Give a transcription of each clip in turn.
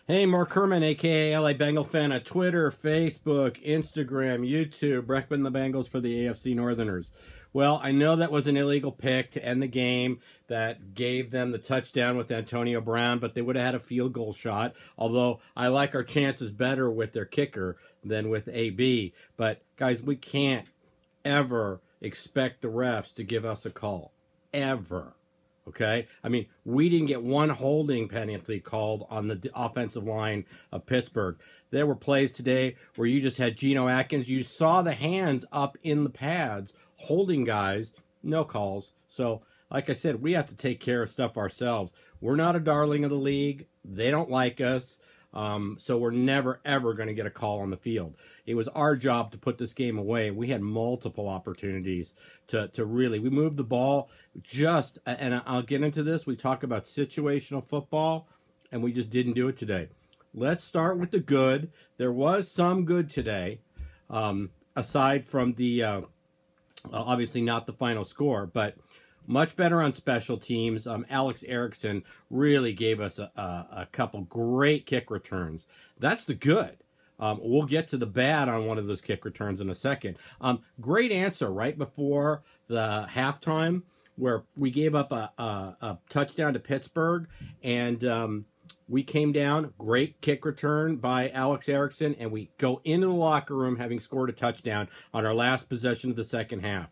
Hey, Mark Herman, a.k.a. LA Bengal fan on Twitter, Facebook, Instagram, YouTube, recommend the Bengals for the AFC Northerners. Well, I know that was an illegal pick to end the game that gave them the touchdown with Antonio Brown, but they would have had a field goal shot, although I like our chances better with their kicker than with AB. But, guys, we can't ever expect the refs to give us a call. Ever. Okay? I mean, we didn't get one holding penalty called on the offensive line of Pittsburgh. There were plays today where you just had Geno Atkins. You saw the hands up in the pads holding guys. No calls. So, like I said, we have to take care of stuff ourselves. We're not a darling of the league. They don't like us. So we're never, ever going to get a call on the field. It was our job to put this game away. We had multiple opportunities to really, we moved the ball just, and I'll get into this. We talk about situational football, and we just didn't do it today. Let's start with the good. There was some good today, aside from the, obviously not the final score, but much better on special teams. Alex Erickson really gave us a couple great kick returns. That's the good. We'll get to the bad on one of those kick returns in a second. Great answer right before the halftime where we gave up a touchdown to Pittsburgh, and we came down. Great kick return by Alex Erickson, and we go into the locker room having scored a touchdown on our last possession of the second half.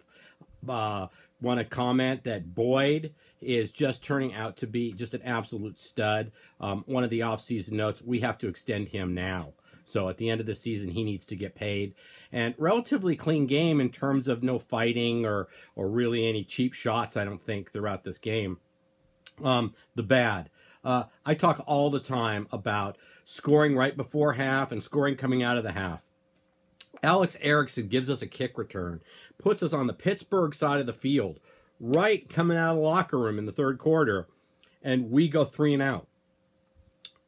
Want to comment that Boyd is just turning out to be just an absolute stud. One of the offseason notes, we have to extend him now. So at the end of the season, he needs to get paid. And relatively clean game in terms of no fighting or really any cheap shots, I don't think, throughout this game. The bad. I talk all the time about scoring right before half and scoring coming out of the half. Alex Erickson gives us a kick return, puts us on the Pittsburgh side of the field, right coming out of the locker room in the third quarter, and we go 3 and out.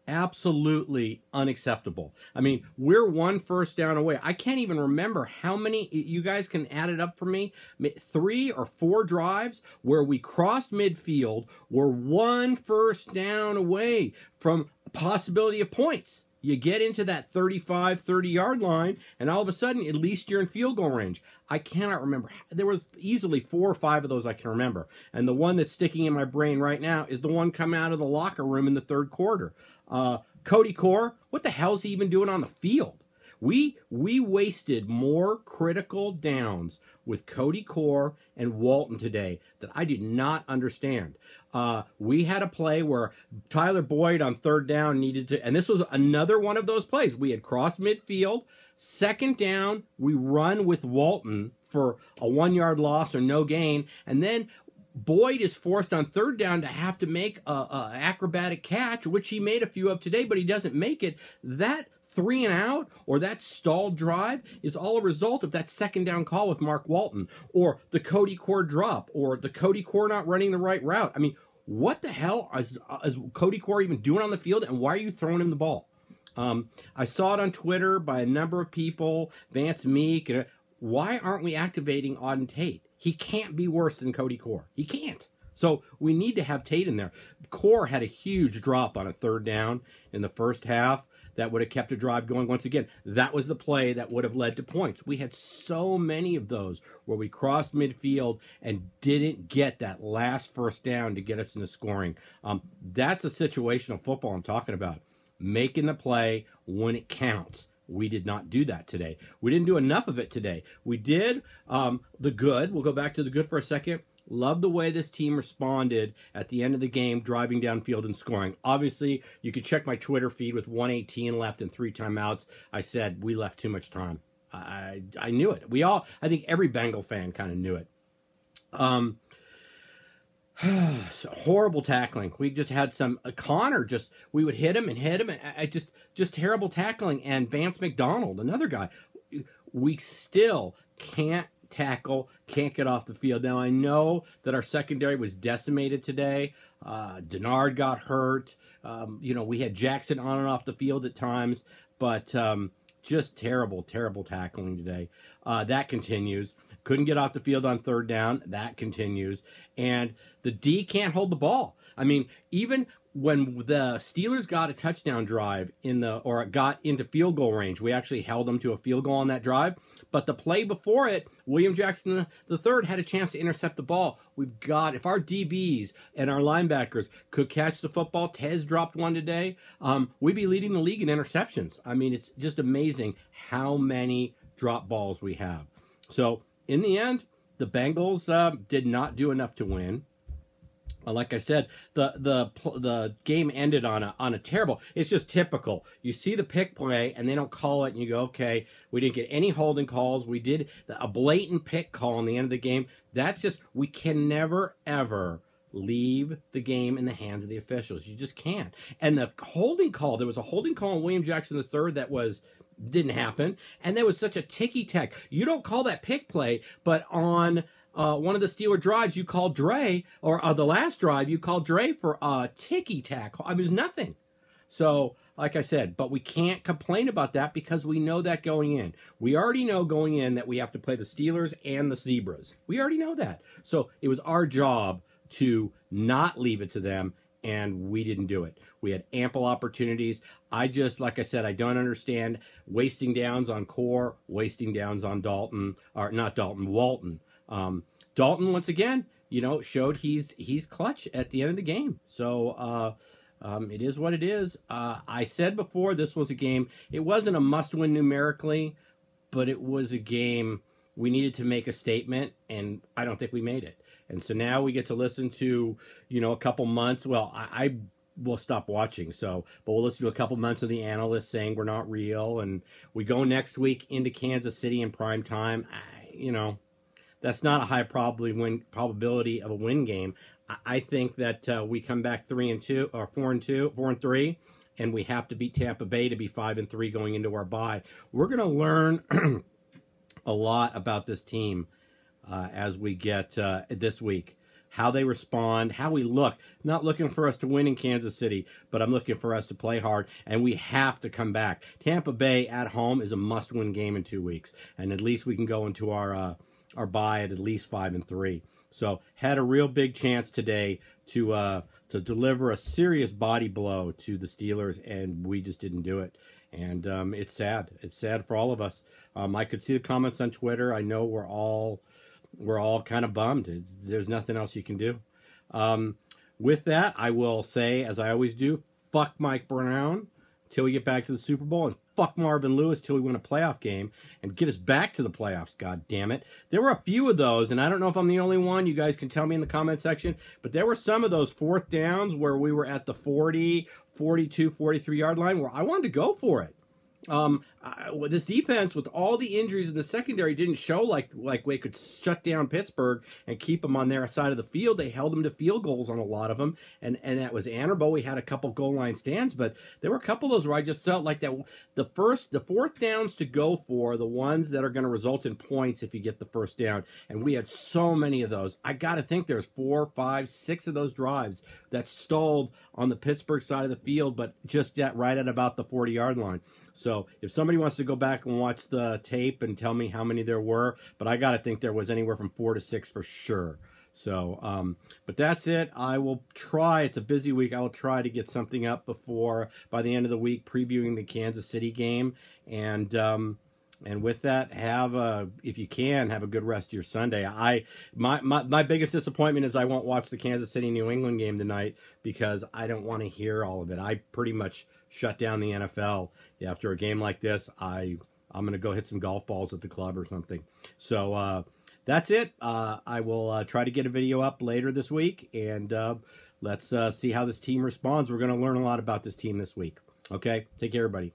Absolutely unacceptable. I mean, we're 1 first down away. I can't even remember how many, you guys can add it up for me, 3 or 4 drives where we crossed midfield, we're 1 first down away from a possibility of points. You get into that 35, 30-yard line, and all of a sudden, at least you're in field goal range. I cannot remember. There was easily 4 or 5 of those I can remember. And the one that's sticking in my brain right now is the one coming out of the locker room in the third quarter. Cody Core, what the hell is he even doing on the field? We wasted more critical downs with Cody Core and Walton today that I did not understand. We had a play where Tyler Boyd on third down needed to, and this was another one of those plays. We had crossed midfield, second down, we run with Walton for a 1-yard loss or no gain, and then Boyd is forced on third down to have to make a acrobatic catch, which he made a few of today, but he doesn't make it. That 3 and out or that stalled drive is all a result of that second down call with Mark Walton, or the Cody Core drop, or the Cody Core not running the right route. I mean, what the hell is Cody Core even doing on the field, and why are you throwing him the ball? I saw it on Twitter by a number of people, Vance Meek. Why aren't we activating Auden Tate? He can't be worse than Cody Core. He can't. So we need to have Tate in there. Core had a huge drop on a third down in the first half that would have kept a drive going. Once again, that was the play that would have led to points. We had so many of those where we crossed midfield and didn't get that last first down to get us into scoring. That's a situational football I'm talking about. Making the play when it counts. We did not do that today. We didn't do enough of it today. We did the good. We'll go back to the good for a second. Love the way this team responded at the end of the game, driving downfield and scoring. Obviously, you could check my Twitter feed with 1:18 left and 3 timeouts. I said we left too much time. I knew it. I think every Bengal fan kind of knew it. So horrible tackling. We just had some Connor. We would hit him and hit him. And just terrible tackling. And Vance McDonald, another guy. We still can't tackle, can't get off the field. Now, I know that our secondary was decimated today. Denard got hurt. We had Jackson on and off the field at times, but just terrible, terrible tackling today. That continues. Couldn't get off the field on third down. That continues. And the D can't hold the ball. I mean, even when the Steelers got a touchdown drive or got into field goal range, we actually held them to a field goal on that drive. But the play before it, William Jackson III had a chance to intercept the ball. If our DBs and our linebackers could catch the football, Tez dropped one today, we'd be leading the league in interceptions. I mean, it's just amazing how many drop balls we have. So in the end, the Bengals did not do enough to win. Like I said, the game ended on a terrible. It's just typical. You see the pick play and they don't call it, and you go, okay, we didn't get any holding calls. We did a blatant pick call in the end of the game. That's just, we can never ever leave the game in the hands of the officials. You just can't. And the holding call, there was a holding call on William Jackson III that didn't happen, and there was such a ticky-tack. You don't call that pick play, but on one of the Steeler drives, you called Dre, or the last drive, you called Dre for a ticky-tack. I mean, it was nothing. So, like I said, but we can't complain about that because we know that going in. We already know going in that we have to play the Steelers and the Zebras. We already know that. So, it was our job to not leave it to them, and we didn't do it. We had ample opportunities. Like I said, I don't understand wasting downs on Core, wasting downs on Walton. Dalton, once again, showed he's clutch at the end of the game. So it is what it is. I said before this was a game. It wasn't a must-win numerically, but it was a game we needed to make a statement, and I don't think we made it. And so now we get to listen to, a couple months. Well, I will stop watching, but we'll listen to a couple months of the analysts saying we're not real, and we go next week into Kansas City in prime time. That's not a high probability of a win game. I think that we come back 3-2 or 4-3, and we have to beat Tampa Bay to be 5-3 going into our bye. We're going to learn a lot about this team as we get this week. How they respond, how we look. Not looking for us to win in Kansas City, but I'm looking for us to play hard, and we have to come back. Tampa Bay at home is a must-win game in 2 weeks, and at least we can go into our bye at least 5-3. So had a real big chance today to deliver a serious body blow to the Steelers, and we just didn't do it. And it's sad. It's sad for all of us. I could see the comments on Twitter. I know we're all kind of bummed. There's nothing else you can do. With that, I will say, as I always do, fuck Mike Brown till we get back to the Super Bowl, and fuck Marvin Lewis till we win a playoff game and get us back to the playoffs, god damn it. There were a few of those, and I don't know if I'm the only one. You guys can tell me in the comment section, but there were some of those fourth downs where we were at the 40, 42, 43-yard line where I wanted to go for it. This defense, with all the injuries in the secondary, didn't show like we could shut down Pittsburgh and keep them on their side of the field. They held them to field goals on a lot of them, and that was Annerbo. We had a couple goal line stands, but there were a couple of those where I just felt like that the fourth downs to go for, the ones that are going to result in points if you get the first down, and we had so many of those. I got to think there's 4, 5, 6 of those drives that stalled on the Pittsburgh side of the field, but just right at about the 40-yard line. So if somebody wants to go back and watch the tape and tell me how many there were, but I got to think there was anywhere from 4 to 6 for sure. So, but that's it. I will try. It's a busy week. I will try to get something up by the end of the week, previewing the Kansas City game. And with that, if you can, have a good rest of your Sunday. My biggest disappointment is I won't watch the Kansas City New England game tonight because I don't want to hear all of it. I pretty much shut down the NFL after a game like this. I'm going to go hit some golf balls at the club or something. So that's it. I will try to get a video up later this week, and let's see how this team responds. We're going to learn a lot about this team this week. Okay, take care, everybody.